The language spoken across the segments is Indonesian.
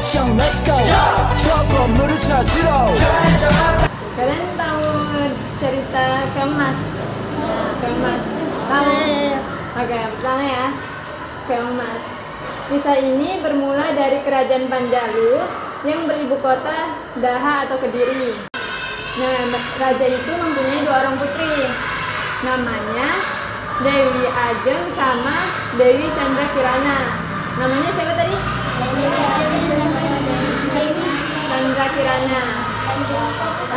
action let's go 저 건물을 찾으러 Kalian tahu cerita Keong Mas? Nah, Keong Mas. Tahu? Oke, pertama ya. Keong Mas. Kisah ini bermula dari kerajaan Panjalu yang beribu kota Daha atau Kediri. Nah, raja itu mempunyai 2 orang putri. Namanya Dewi Ajeng sama Dewi Chandra Kirana. Namanya siapa tadi? Chandra Kirana.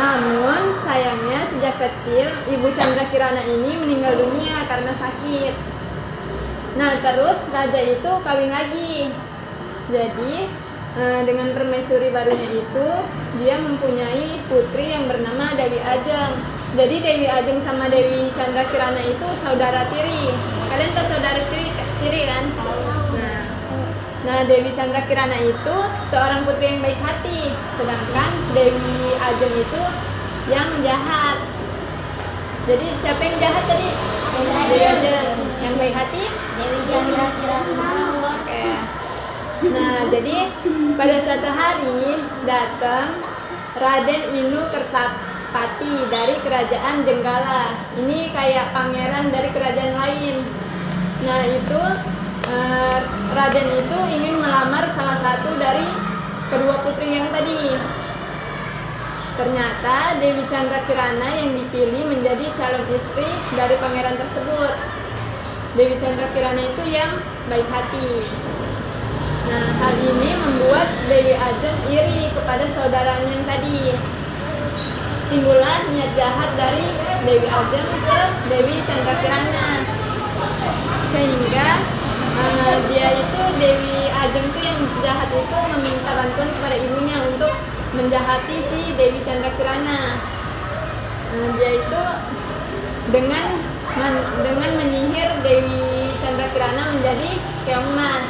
Namun sayangnya sejak kecil Ibu Chandra Kirana ini meninggal dunia karena sakit. Nah, terus raja itu kawin lagi. Jadi dengan permaisuri barunya itu dia mempunyai putri yang bernama Dewi Ajeng. Jadi Dewi Ajeng sama Dewi Chandra Kirana itu saudara tiri. Kalian tahu saudara tiri kan? Nah, Dewi Chandra Kirana itu seorang putri yang baik hati, sedangkan Dewi Ajeng itu yang jahat. Jadi siapa yang jahat tadi? Dewi Ajeng. Yang baik hati? Dewi Chandra Kirana. Oke. Nah, jadi pada suatu hari datang Raden Inu Kertapati dari kerajaan Jenggala. Ini kayak pangeran dari kerajaan lain. Nah, itu Raden itu ingin melamar salah satu dari kedua putri yang tadi. Ternyata Dewi Chandra Kirana yang dipilih menjadi calon istri dari pangeran tersebut. Dewi Chandra Kirana itu yang baik hati. Nah, hal ini membuat Dewi Ajeng iri kepada saudaranya yang tadi. Timbullah niat jahat dari Dewi Ajeng ke Dewi Chandra Kirana. Sehingga Dewi Ajeng tuh yang jahat itu meminta bantuan kepada ibunya untuk menjahati si Dewi Chandra Kirana. Dia itu dengan menyihir Dewi Chandra Kirana menjadi Keong Mas.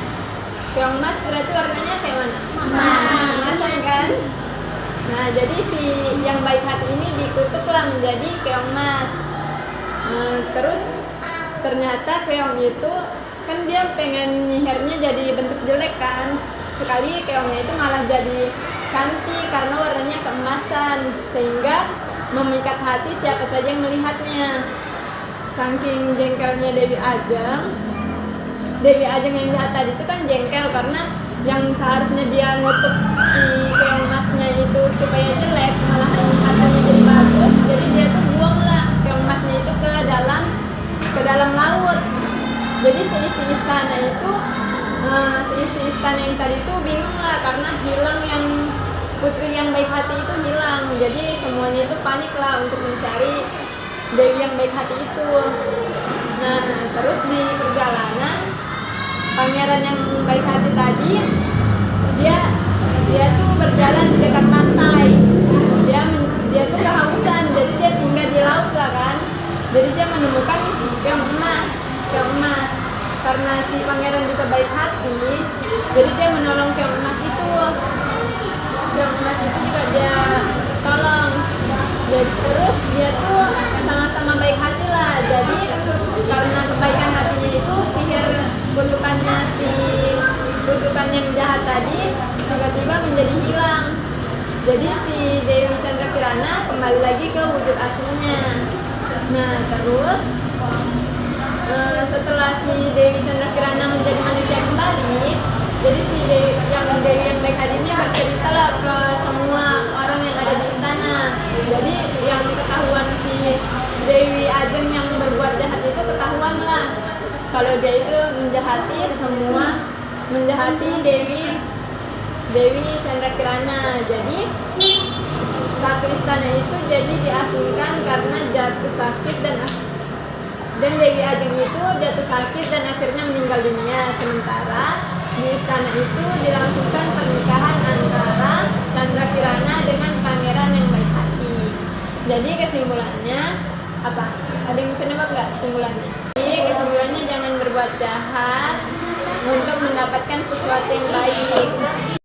Keong Mas berarti warnanya kayak mana? Emas kan? Nah, jadi si yang baik hati ini dikutuklah menjadi Keong Mas. Terus ternyata Keong itu kan dia pengen nyihirnya jadi bentuk jelek kan. Sekali Keongnya itu malah jadi cantik karena warnanya keemasan, sehingga memikat hati siapa saja yang melihatnya. Saking jengkelnya Dewi Ajeng yang jahat tadi itu kan jengkel karena yang seharusnya dia ngutuk si Keong Masnya itu supaya jelek, malah hatanya jadi bagus. Jadi dia tuh buanglah Keong Masnya itu ke dalam laut. Jadi seisi istana yang tadi itu bingung lah karena hilang yang putri yang baik hati itu hilang. Jadi semuanya itu panik lah untuk mencari Dewi yang baik hati itu. Nah, terus di perjalanan pangeran yang baik hati tadi dia tuh berjalan di dekat pantai. Dia tuh kehausan, jadi dia singgah di laut lah kan. Jadi dia menemukan Keong Emas. Karena si pangeran juga baik hati, jadi dia menolong Keong Emas itu. Keong Emas itu juga dia tolong. Jadi terus dia tuh sama-sama baik hati lah. Jadi karena kebaikan hatinya itu, sihir kutukan yang jahat tadi tiba-tiba menjadi hilang. Jadi si Dewi Chandra Kirana kembali lagi ke wujud aslinya. Nah, terus setelah si Dewi Chandra Kirana menjadi manusia kembali, jadi si Dewi yang baik hati ini bercerita lah ke semua orang yang ada di istana. Jadi yang ketahuan si Dewi Ajeng yang berbuat jahat itu ketahuan lah kalau dia itu menjahati Dewi Chandra Kirana. Jadi satu istana itu jadi diasingkan karena jatuh sakit dan Dewi Ajeng itu jatuh sakit dan akhirnya meninggal dunia. Sementara di istana itu dilangsungkan pernikahan antara Chandra Kirana dengan pangeran yang baik hati. Jadi kesimpulannya apa? Ada yang bisa nebak nggak kesimpulannya? Jadi kesimpulannya jangan berbuat jahat untuk mendapatkan sesuatu yang baik.